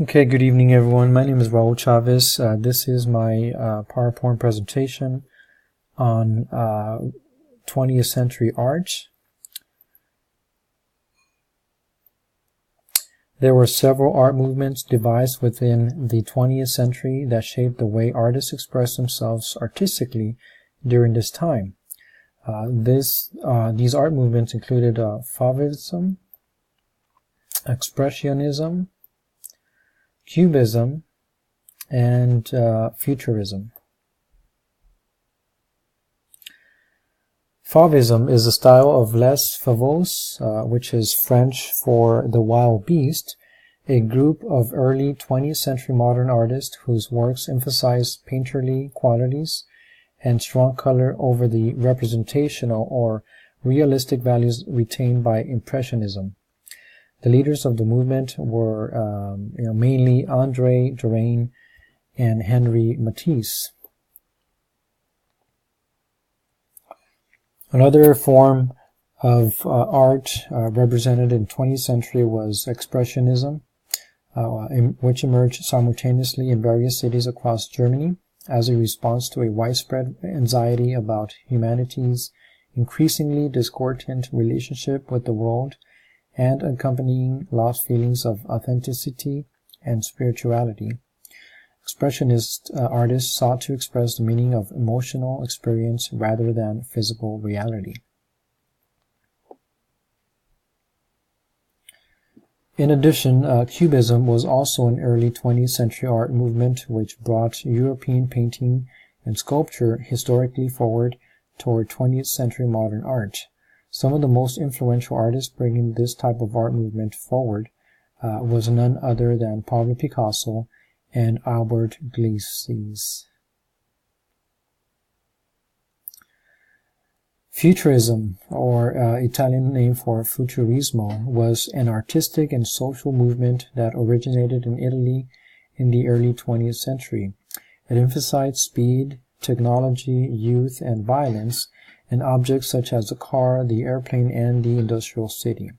Okay, good evening everyone. My name is Raul Chavez. This is my PowerPoint presentation on 20th century art. There were several art movements devised within the 20th century that shaped the way artists expressed themselves artistically during this time. These art movements included Fauvism, Expressionism, Cubism, and Futurism. Fauvism is a style of Les Fauvos, which is French for the wild beast, a group of early 20th century modern artists whose works emphasize painterly qualities and strong color over the representational or realistic values retained by Impressionism. The leaders of the movement were mainly André Derain and Henri Matisse. Another form of art represented in 20th century was Expressionism, which emerged simultaneously in various cities across Germany as a response to a widespread anxiety about humanity's increasingly discordant relationship with the world and accompanying lost feelings of authenticity and spirituality. Expressionist artists sought to express the meaning of emotional experience rather than physical reality. In addition, Cubism was also an early 20th century art movement which brought European painting and sculpture historically forward toward 20th century modern art. Some of the most influential artists bringing this type of art movement forward was none other than Pablo Picasso and Albert Gleizes. Futurism, or Italian name for Futurismo, was an artistic and social movement that originated in Italy in the early 20th century. It emphasized speed, technology, youth, and violence in objects such as the car, the airplane, and the industrial city.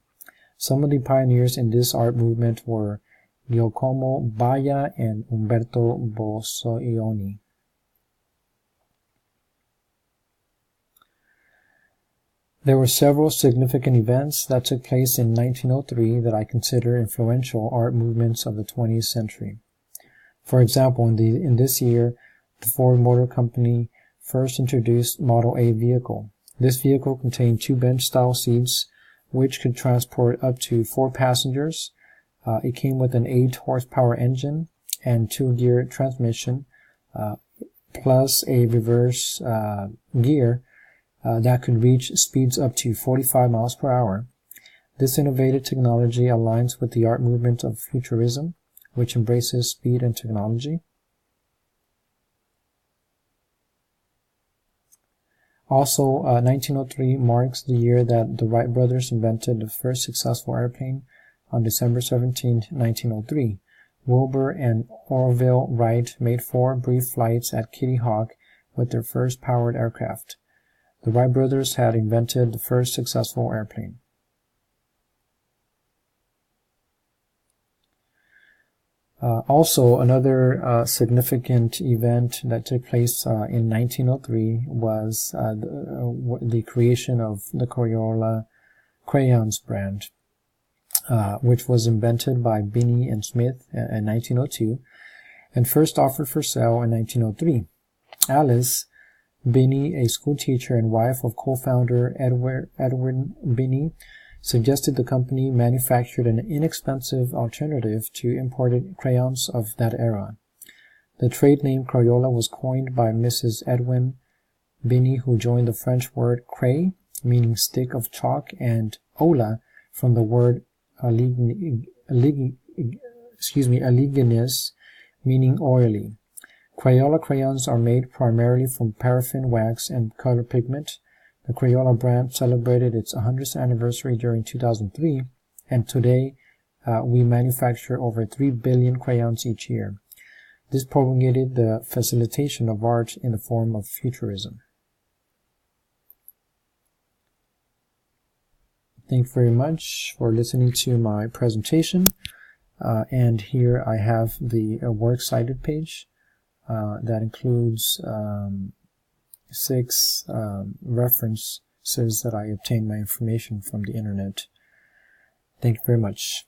Some of the pioneers in this art movement were Giacomo Baia and Umberto Bossoioni. There were several significant events that took place in 1903 that I consider influential art movements of the 20th century. For example, in this year, the Ford Motor Company first introduced Model A vehicle. This vehicle contained two bench-style seats which could transport up to 4 passengers. It came with an 8-horsepower engine and 2-gear transmission, plus a reverse gear that could reach speeds up to 45 miles per hour. This innovative technology aligns with the art movement of Futurism, which embraces speed and technology. Also, 1903 marks the year that the Wright brothers invented the first successful airplane on December 17, 1903. Wilbur and Orville Wright made 4 brief flights at Kitty Hawk with their first powered aircraft. The Wright brothers had invented the first successful airplane. Also, another significant event that took place in 1903 was the creation of the Crayola crayons brand, which was invented by Binney and Smith in 1902 and first offered for sale in 1903. Alice Binney, a schoolteacher and wife of co-founder Edwin Binney, suggested the company manufactured an inexpensive alternative to imported crayons of that era. The trade name Crayola was coined by Mrs. Edwin Binney, who joined the French word cray, meaning stick of chalk, and ola from the word oleaginous, meaning oily. Crayola crayons are made primarily from paraffin wax and color pigment. The Crayola brand celebrated its 100th anniversary during 2003, and today we manufacture over 3 billion crayons each year. This propagated the facilitation of art in the form of Futurism. Thank you very much for listening to my presentation. And here I have the works cited page that includes 6 references that I obtained my information from the internet. Thank you very much.